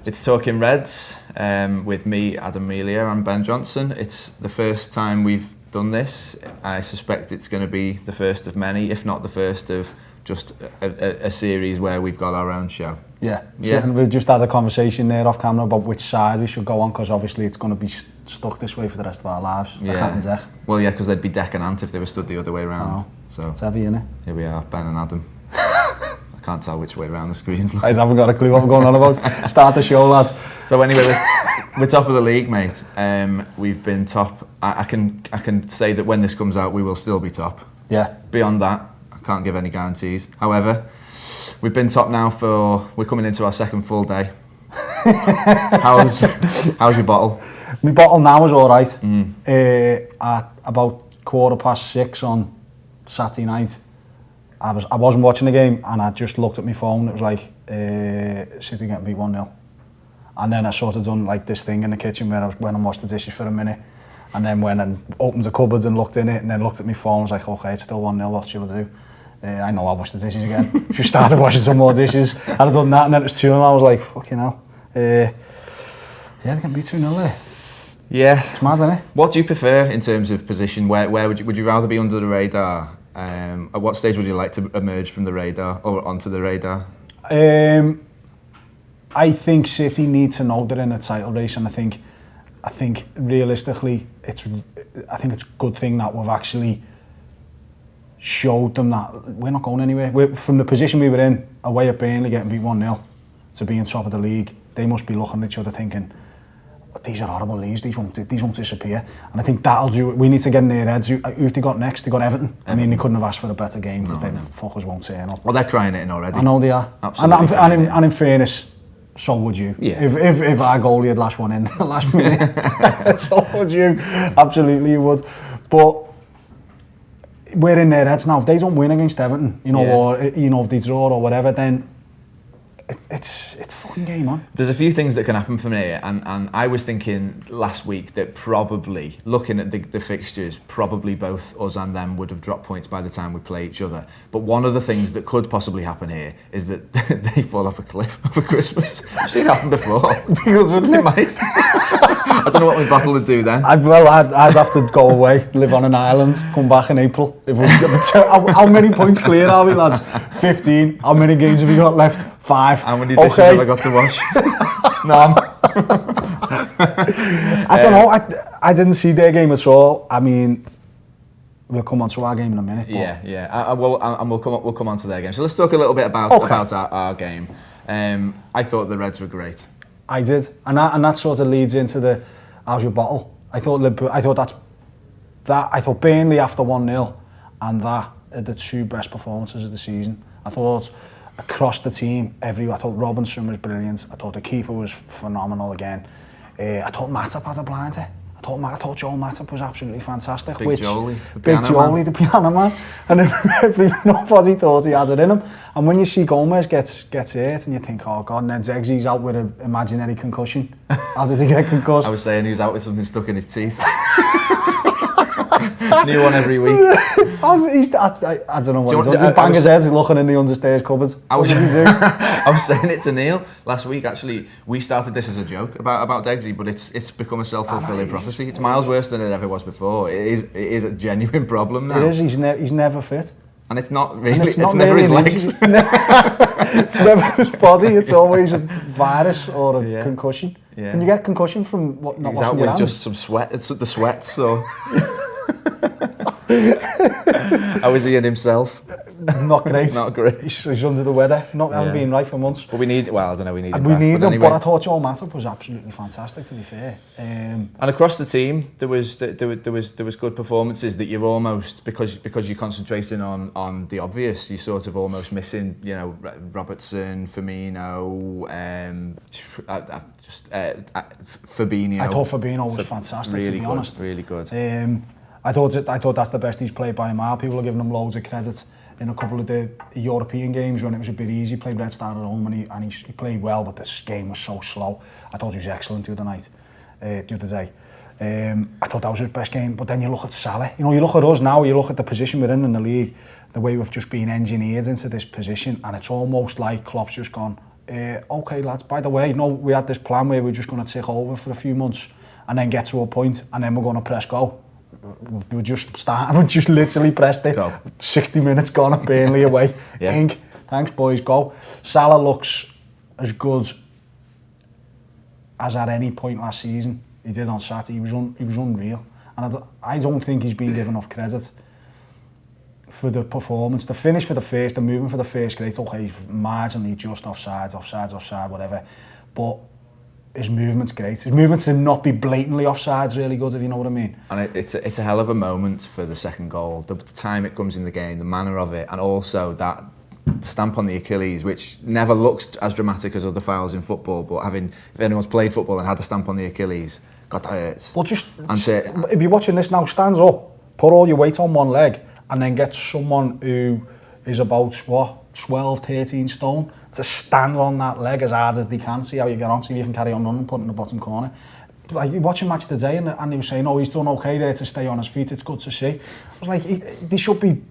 It's Talking Reds with me, Melia and Ben Johnson. It's the first time we've done this. I suspect it's going to be the first of many, if not the first of just a series where we've got our own show. Yeah. So we just had a conversation there off camera about which side we should go on, because obviously it's going to be stuck this way for the rest of our lives. Yeah. Well, yeah, because they'd be Deck and Ant if they were stood the other way around. So it's heavy, innit? Here we are, Ben and Adam. I can't tell which way around the screens. I haven't got a clue what we're going on about. Start the show, lads. So anyway, we're top of the league, mate. We've been top. I can say that when this comes out, we will still be top. Yeah. Beyond that, I can't give any guarantees. However, we've been top now we're coming into our second full day. How's your bottle? My bottle now is all right. At about 6:15 on Saturday night, I wasn't watching the game and I just looked at my phone. It was like City getting beat 1-0, and then I sort of done like this thing in the kitchen where I went and washed the dishes for a minute, and then went and opened the cupboards and looked in it, and then looked at my phone. I was like, okay, it's still 1-0. What should I do? I know I'll wash the dishes again. Just started washing some more dishes. I'd done that, and then it was 2-0. I was like, fucking hell. Yeah, they can beat 2-0 there. Yeah, it's mad, isn't it? What do you prefer in terms of position? Where would you rather be under the radar? At what stage would you like to emerge from the radar or onto the radar? I think City need to know they're in a title race, and I think realistically, it's a good thing that we've actually showed them that we're not going anywhere. From the position we were in, away at Burnley, getting beat 1-0, to being top of the league, they must be looking at each other thinking, these are horrible leagues, these won't disappear. And I think that'll do it. We need to get in their heads. Who've they got next? They got Everton. I mean, they couldn't have asked for a better game, because they fuckers won't turn up. Well, they're crying it in already. I know they are. Absolutely. And in fairness, so would you. Yeah. If our goalie had last one in last minute, so would you. Absolutely you would. But we're in their heads now. If they don't win against Everton, or if they draw or whatever, then it's fucking game on. There's a few things that can happen from here, and I was thinking last week that probably, looking at the fixtures, probably both us and them would have dropped points by the time we play each other. But one of the things that could possibly happen here is that they fall off a cliff over Christmas. I've seen it happen before. Because wouldn't it, mate? I don't know what my bottle would do then. I'd have to go away, live on an island, come back in April. How many points clear are we, lads? 15. How many games have we got left? 5. How many dishes have I got to wash? None. I don't know. I didn't see their game at all. I mean, we'll come on to our game in a minute. Yeah. We'll come on to their game. So let's talk a little bit about our game. I thought the Reds were great. I did, and that sort of leads into the how's your bottle. I thought Burnley after 1-0, and that are the two best performances of the season. I thought across the team, I thought Robinson was brilliant. I thought the keeper was phenomenal again. I thought Matip had a blinder. I thought Joel Matip was absolutely fantastic. Big Jolie, the piano man. And nobody thought he had it in him. And when you see Gomez gets hurt and you think, oh God, and then Zegzi's out with an imaginary concussion. How did he get concussed? I was saying he was out with something stuck in his teeth. New one every week. I don't know what he's doing. Just bang his head, he's looking in the understairs cupboards. What did he do? I was saying it to Neil last week, actually. We started this as a joke about Degsy, but it's become a self-fulfilling prophecy. It's miles worse than it ever was before. It is a genuine problem now. It is, he's never fit. And it's not really, it's never his legs. It's never his body, it's always a virus or a concussion. Yeah. Can you get concussion from not washing your hands? He's out with just some sweat, it's the sweat, so... How is he in himself? Not great. Not great. He's under the weather. Hasn't been right for months. But we need him back. We need him, but I thought Joel Matip was absolutely fantastic, to be fair. And across the team, there was good performances that you're almost, because you're concentrating on the obvious, you're sort of almost missing, Robertson, Firmino, Fabinho. I thought Fabinho was fantastic, really to be honest. Really good. I thought that's the best he's played by a mile. People are giving him loads of credit in a couple of the European games when it was a bit easy. He played Red Star at home and he played well, but this game was so slow. I thought he was excellent the other day. I thought that was his best game. But then you look at Salah. You look at us now. You look at the position we're in the league. The way we've just been engineered into this position, and it's almost like Klopp's just gone, okay lads, by the way, no, we had this plan where we're just going to take over for a few months and then get to a point and then we're going to press go. We just started, we just literally pressed it. Go. 60 minutes gone at Burnley away. Yeah. Thanks boys, go. Salah looks as good as at any point last season. He did on Saturday. He was unreal. And I don't think he's been given enough credit for the performance. The finish for the first, the movement for the first, great. Okay, marginally just offside, whatever. But his movement's great. His movement to not be blatantly offside's really good, if you know what I mean. And it's a hell of a moment for the second goal. The time it comes in the game, the manner of it, and also that stamp on the Achilles, which never looks as dramatic as other fouls in football, but if anyone's played football and had a stamp on the Achilles, God, that hurts. Well, if you're watching this now, stands up, put all your weight on one leg, and then get someone who is about, 12, 13 stone, to stand on that leg as hard as they can, see how you get on, see if you can carry on running, put in the bottom corner. Like, you're watching match today and he was saying, oh, he's done okay there to stay on his feet, it's good to see. I was like, they should be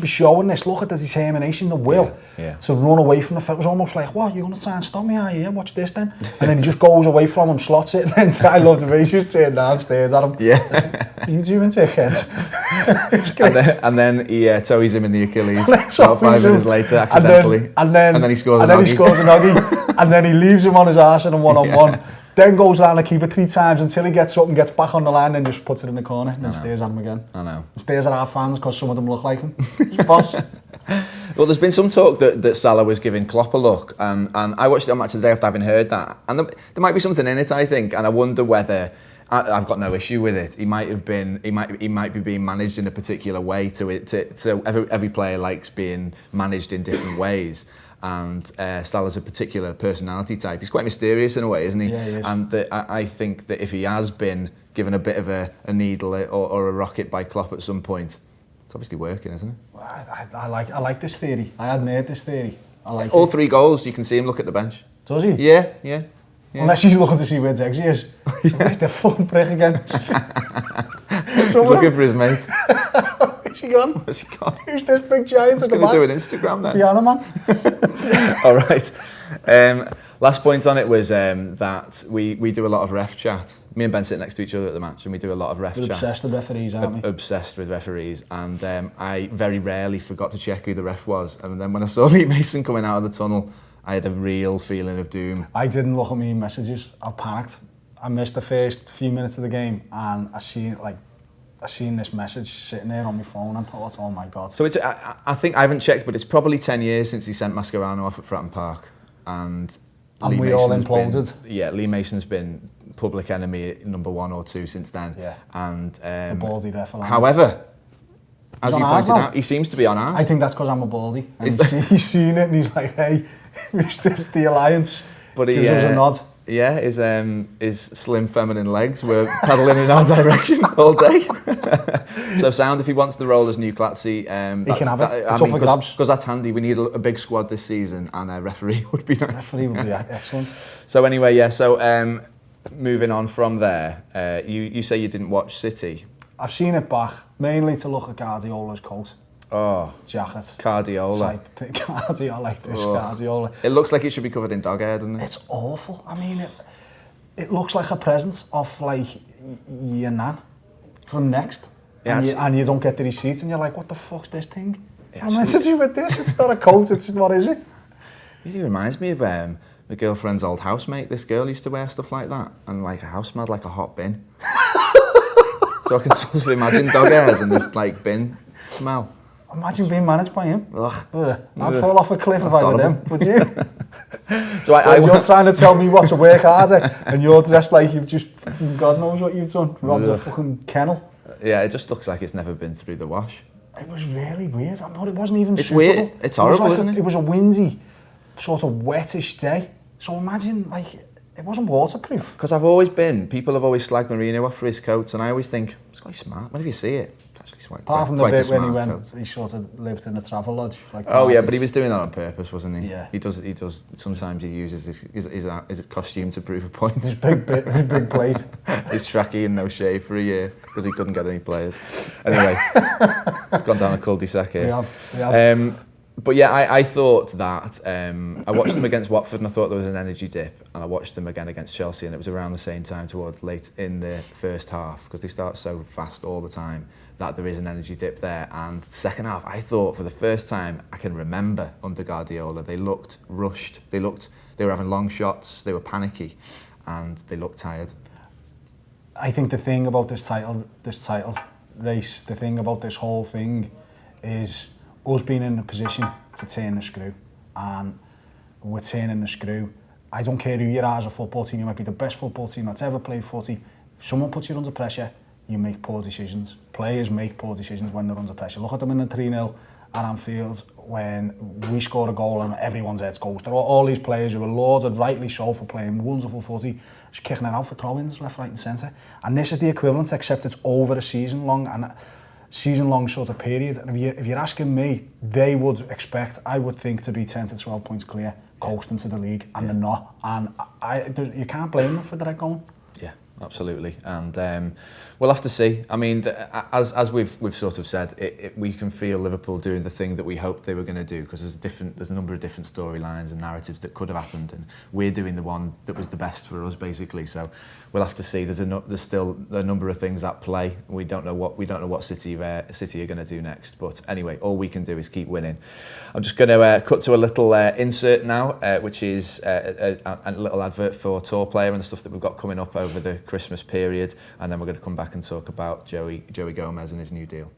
showing this, look at the determination, the will to run away from the field. It was almost like, what, you're going to try and stop me, are you? Yeah, watch this then. And then he just goes away from him, slots it, and then I love the way he just turned down, stared at him. Yeah. You doing tickets? and then he toes him in the Achilles about 5 minutes later, accidentally. And then he scores a noggie. And then he leaves him on his arse in a one-on-one. Then goes down the keeper 3 times until he gets up and gets back on the line and just puts it in the corner and then stares at him again. I know. And stares at our fans because some of them look like him. He's a boss. Well, there's been some talk that Salah was giving Klopp a look, and I watched it on Match of the Day after having heard that, and there might be something in it, I think, and I wonder whether I've got no issue with it. He might be being managed in a particular way to every player likes being managed in different ways. And Salah's a particular personality type. He's quite mysterious in a way, isn't he? Yeah, he is. And I think that if he has been given a bit of a needle or a rocket by Klopp at some point, it's obviously working, isn't it? I like this theory. I hadn't heard this theory. I like all it. 3 goals. You can see him look at the bench. Does he? Yeah. Unless he's looking to see where Dexy is. Where's the fucking prick again? Looking for his mate. Where's he gone? Who's this big giant at the back? He's going to do an Instagram then. Piano man. All right. Last point on it was that we do a lot of ref chat. Me and Ben sit next to each other at the match and we do a lot of ref chat. We're obsessed with referees, aren't we? Obsessed with referees. And I very rarely forgot to check who the ref was. And then when I saw Lee Mason coming out of the tunnel, I had a real feeling of doom. I didn't look at my messages. I panicked. I missed the first few minutes of the game and I seen this message sitting there on my phone and thought, oh my God. So I think I haven't checked, but it's probably 10 years since he sent Mascherano off at Fratton Park. And we all imploded. Lee Mason's been public enemy number 1 or 2 since then. Yeah. And the baldy ref. However, as you pointed out, he seems to be on ours. I think that's because I'm a baldy. And he's seen it and he's like, hey, is this the alliance? But he gives us a nod. Yeah, his slim feminine legs were pedalling in our direction all day. So sound, if he wants the role as New Clatzy, he can have it. It's up for grabs. Because that's handy. We need a big squad this season, and a referee would be nice. Referee would be excellent. So anyway, yeah. So moving on from there, you say you didn't watch City. I've seen it back mainly to look at Guardiola's coat. Oh, jacket. Guardiola. Guardiola, like this Guardiola. It looks like it should be covered in dog hair, doesn't it? It's awful. I mean, it looks like a present of like your nan from Next. Yeah, and you don't get the receipt and you're like, what the fuck's this thing? I'm meant to do with this? It's not a coat, it's what is it? It really reminds me of my girlfriend's old housemate. This girl used to wear stuff like that and like her house smelled like a hot bin. So I can sort of imagine dog hairs and this like bin smell. Imagine being managed by him. Ugh. I'd fall off a cliff if I were them, would you? So you're trying to tell me what to work harder and you're dressed like you've just, God knows what you've done, robbed a fucking kennel. Yeah, it just looks like it's never been through the wash. It was really weird. I mean, it wasn't even It's suitable. weird. It's horrible, isn't it? It was a windy, sort of wettish day. So imagine, like, it wasn't waterproof. Because people have always slagged Mourinho off for his coats, and I always think, it's quite smart. Whenever you see it, it's actually quite Apart from the bit when he sort of lived in a travel lodge. Like yeah, but he was doing that on purpose, wasn't he? Yeah. He does. Sometimes he uses his costume to prove a point. His big plate. His tracky and no shave for a year because he couldn't get any players. Anyway, gone down a cul-de-sac here. We have. But yeah, I thought that I watched them against Watford and I thought there was an energy dip, and I watched them again against Chelsea and it was around the same time towards late in the first half, because they start so fast all the time that there is an energy dip there. And the second half, I thought for the first time I can remember under Guardiola, they looked rushed. They were having long shots, they were panicky, and they looked tired. I think the thing about this title race, the thing about this whole thing is us being in a position to turn the screw, and we're turning the screw. I don't care who you are as a football team, you might be the best football team that's ever played footy. If someone puts you under pressure, you make poor decisions. Players make poor decisions when they're under pressure. Look at them in the 3-0 at Anfield when we score a goal and everyone's heads goes. There are all these players who are lauded, rightly so, for playing wonderful footy, just kicking it out for throw-ins left, right and centre. And this is the equivalent, except it's over a season-long sort of period. And if you're asking me, they would expect, I would think, to be 10 to 12 points clear, coasting to the league, and they're not. And you can't blame them for that going. Yeah, absolutely. And we'll have to see. I mean, as we've sort of said, we can feel Liverpool doing the thing that we hoped they were going to do, because there's a number of different storylines and narratives that could have happened, and we're doing the one that was the best for us, basically. So we'll have to see. There's still a number of things at play. We don't know what City are going to do next. But anyway, all we can do is keep winning. I'm just going to cut to a little insert now, which is a little advert for Tour Player and the stuff that we've got coming up over the Christmas period, and then we're going to come back and talk about Joey Gomez and his new deal.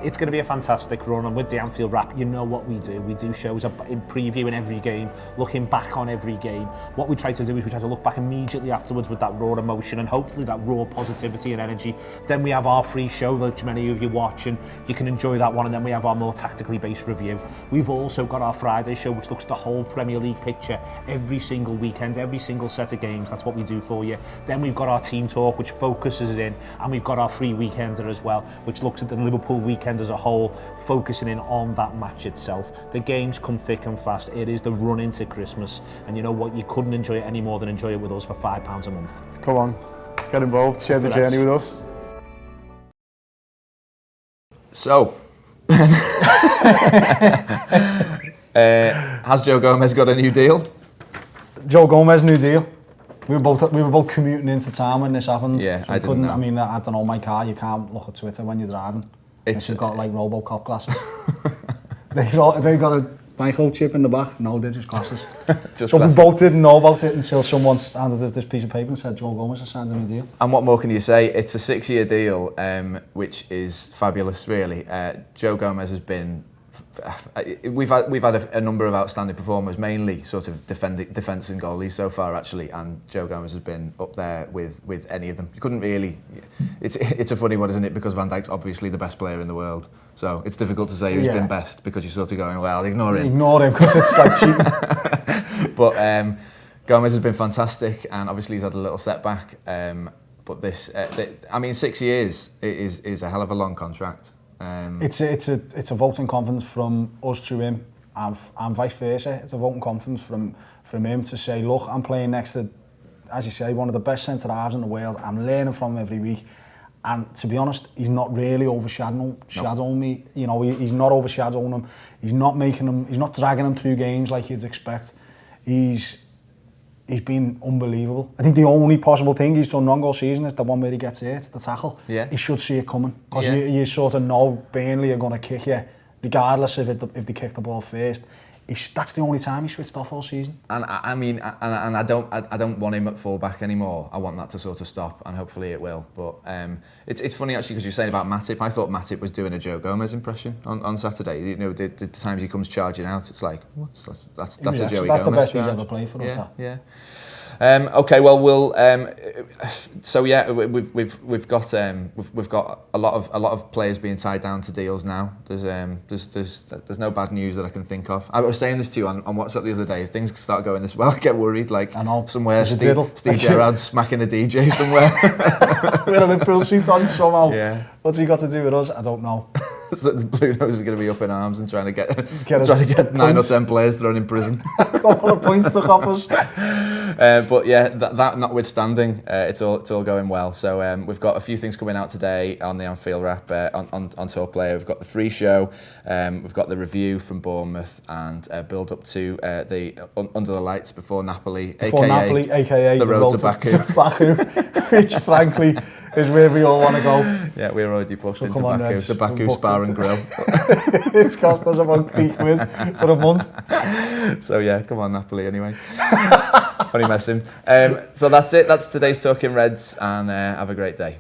It's going to be a fantastic run, and with the Anfield wrap, you know what we do. We do shows in previewing every game, looking back on every game. What we try to do is we try to look back immediately afterwards with that raw emotion and hopefully that raw positivity and energy. Then we have our free show, which many of you watch, and you can enjoy that one, and then we have our more tactically based review. We've also got our Friday show, which looks at the whole Premier League picture every single weekend, every single set of games. That's what we do for you. Then we've got our team talk, which focuses in, and we've got our free weekender as well, which looks at the Liverpool weekend as a whole, focusing in on that match itself. The games come thick and fast. It is the run into Christmas, and you know what, you couldn't enjoy it any more than enjoy it with us for £5 a month. Come on, get involved, share the journey with us. So has Joe Gomez got a new deal? Joe Gomez, new deal. We were both commuting into town when this happened. Yeah, so I didn't know. I mean, I don't know, my car, you can't look at Twitter when you're driving. It's got like RoboCop glasses. They've got a microchip in the back. No, they're just glasses. So we both didn't know about it until someone handed us this piece of paper and said Joe Gomez has signed a new deal. And what more can you say? It's a 6-year deal, which is fabulous, really. Joe Gomez has been. We've had a number of outstanding performers, mainly sort of defence and goalies so far, actually, and Joe Gomez has been up there with any of them. You couldn't really. It's a funny one, isn't it? Because Van Dijk's obviously the best player in the world, so it's difficult to say who's been best, because you're sort of going, well, ignore him. Ignore him because it's like cheating. But Gomez has been fantastic, and obviously he's had a little setback. But this, 6 years is a hell of a long contract. It's a vote in confidence from us to him, and vice versa. It's a vote in confidence from him to say, look, I'm playing next to, as you say, one of the best centre halves in the world. I'm learning from him every week, and to be honest, he's not really overshadowing me. You know, he's not overshadowing him. He's not making him. He's not dragging him through games like you'd expect. He's been unbelievable. I think the only possible thing he's done wrong all season is the one where he gets hit, the tackle. Yeah. He should see it coming, because you sort of know Burnley are going to kick you, regardless if they kick the ball first. That's the only time he switched off all season. And I don't want him at full back anymore. I want that to sort of stop, and hopefully it will. But it's funny actually, because you're saying about Matip. I thought Matip was doing a Joe Gomez impression on Saturday. You know, the times he comes charging out, it's like, that's a Joey Gomez. That's the best charge. he's ever played for us. Yeah. Okay, well we'll. So yeah, we've got a lot of players being tied down to deals now. There's no bad news that I can think of. I was saying this to you on WhatsApp the other day. If things start going this well, I get worried. Like, I know, somewhere Steve Gerrard's smacking a DJ somewhere with a Liverpool suit on somehow. Yeah. What's he got to do with us? I don't know. So the Blue Nose is going to be up in arms and trying to get Trying to get 9 or 10 players thrown in prison. A couple of points took off us. But yeah, that notwithstanding, it's all going well. So we've got a few things coming out today on the Anfield Wrap on Talk Player. We've got the free show, we've got the review from Bournemouth, and build up to the Under the Lights before Napoli, aka the road to Baku. Which frankly is where we all want to go. Yeah, we're already booked into on, Baku, Reds. the Baku Spa and Grill. It's cost us about £3 for a month. So yeah, come on Napoli anyway. Only messing. So that's it. That's today's Talking Reds, and have a great day.